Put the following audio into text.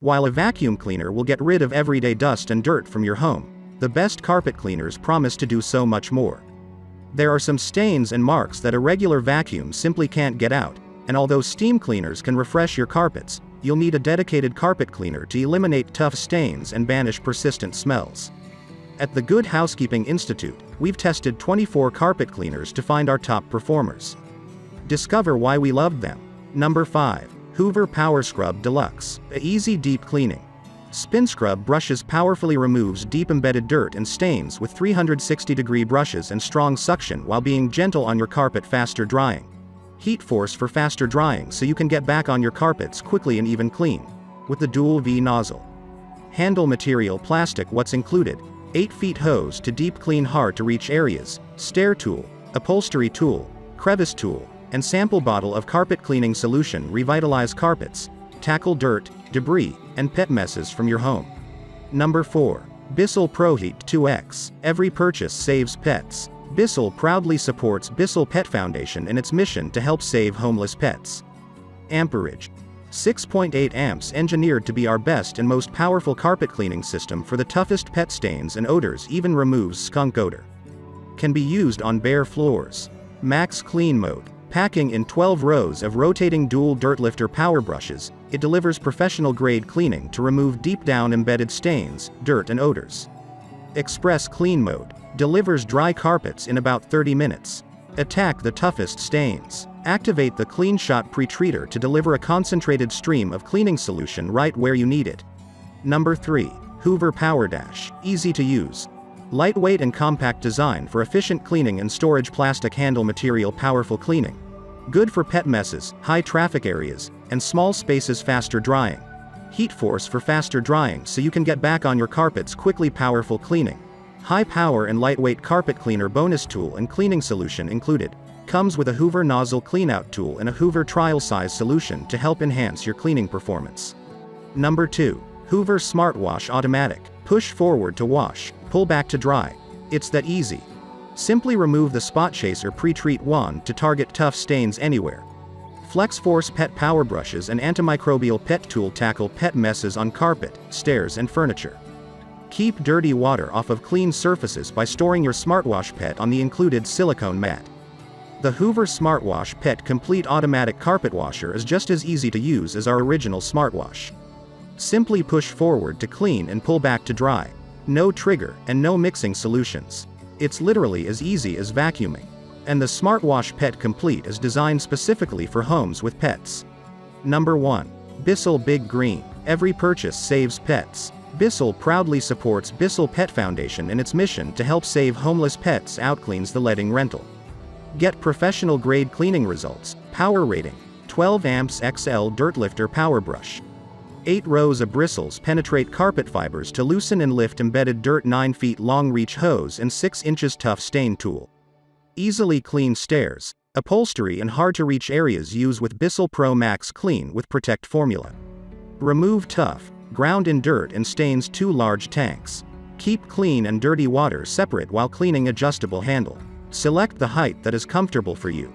While a vacuum cleaner will get rid of everyday dust and dirt from your home, the best carpet cleaners promise to do so much more. There are some stains and marks that a regular vacuum simply can't get out, and although steam cleaners can refresh your carpets, you'll need a dedicated carpet cleaner to eliminate tough stains and banish persistent smells. At the Good Housekeeping Institute, we've tested 24 carpet cleaners to find our top performers. Discover why we loved them. Number 5. Hoover Power Scrub Deluxe. A easy deep cleaning. Spin Scrub brushes powerfully removes deep embedded dirt and stains with 360-degree brushes and strong suction while being gentle on your carpet. Faster drying. Heat force for faster drying so you can get back on your carpets quickly and even clean. With the dual V nozzle. Handle material plastic. What's included? 8 feet hose to deep clean hard to reach areas, stair tool, upholstery tool, crevice tool, and sample bottle of carpet cleaning solution. Revitalize carpets. Tackle dirt, debris, and pet messes from your home. Number 4. Bissell ProHeat 2X. Every purchase saves pets. Bissell proudly supports Bissell Pet Foundation in its mission to help save homeless pets. Amperage. 6.8 amps, engineered to be our best and most powerful carpet cleaning system for the toughest pet stains and odors. Even removes skunk odor. Can be used on bare floors. Max Clean Mode. Packing in 12 rows of rotating dual dirt lifter power brushes, it delivers professional-grade cleaning to remove deep down embedded stains, dirt and odors. Express Clean Mode. Delivers dry carpets in about 30 minutes. Attack the toughest stains. Activate the Clean Shot Pre-Treater to deliver a concentrated stream of cleaning solution right where you need it. Number 3. Hoover Power Dash. Easy to use. Lightweight and compact design for efficient cleaning and storage. Plastic handle material. Powerful cleaning. Good for pet messes, high traffic areas, and small spaces. Faster drying. Heat force for faster drying so you can get back on your carpets quickly. Powerful cleaning. High power and lightweight carpet cleaner. Bonus tool and cleaning solution included. Comes with a Hoover nozzle cleanout tool and a Hoover trial size solution to help enhance your cleaning performance. Number 2. Hoover Smart Wash Automatic. Push forward to wash, pull back to dry. It's that easy. Simply remove the Spot Chaser Pre-Treat wand to target tough stains anywhere. Flex Force Pet Power Brushes and Antimicrobial Pet Tool tackle pet messes on carpet, stairs and furniture. Keep dirty water off of clean surfaces by storing your SmartWash Pet on the included silicone mat. The Hoover SmartWash Pet Complete Automatic Carpet Washer is just as easy to use as our original SmartWash. Simply push forward to clean and pull back to dry. No trigger and no mixing solutions. It's literally as easy as vacuuming. And the SmartWash Pet Complete is designed specifically for homes with pets. Number 1. Bissell Big Green. Every purchase saves pets. Bissell proudly supports Bissell Pet Foundation in its mission to help save homeless pets. Outcleans the letting rental. Get professional grade cleaning results. Power rating. 12 amps XL Dirt Lifter Power Brush. 8 rows of bristles penetrate carpet fibers to loosen and lift embedded dirt. 9 feet long reach hose and 6 inches tough stain tool. Easily clean stairs, upholstery and hard to reach areas. Use with Bissell Pro Max Clean with Protect formula. Remove tough, ground in dirt and stains. 2 large tanks. Keep clean and dirty water separate while cleaning. Adjustable handle. Select the height that is comfortable for you.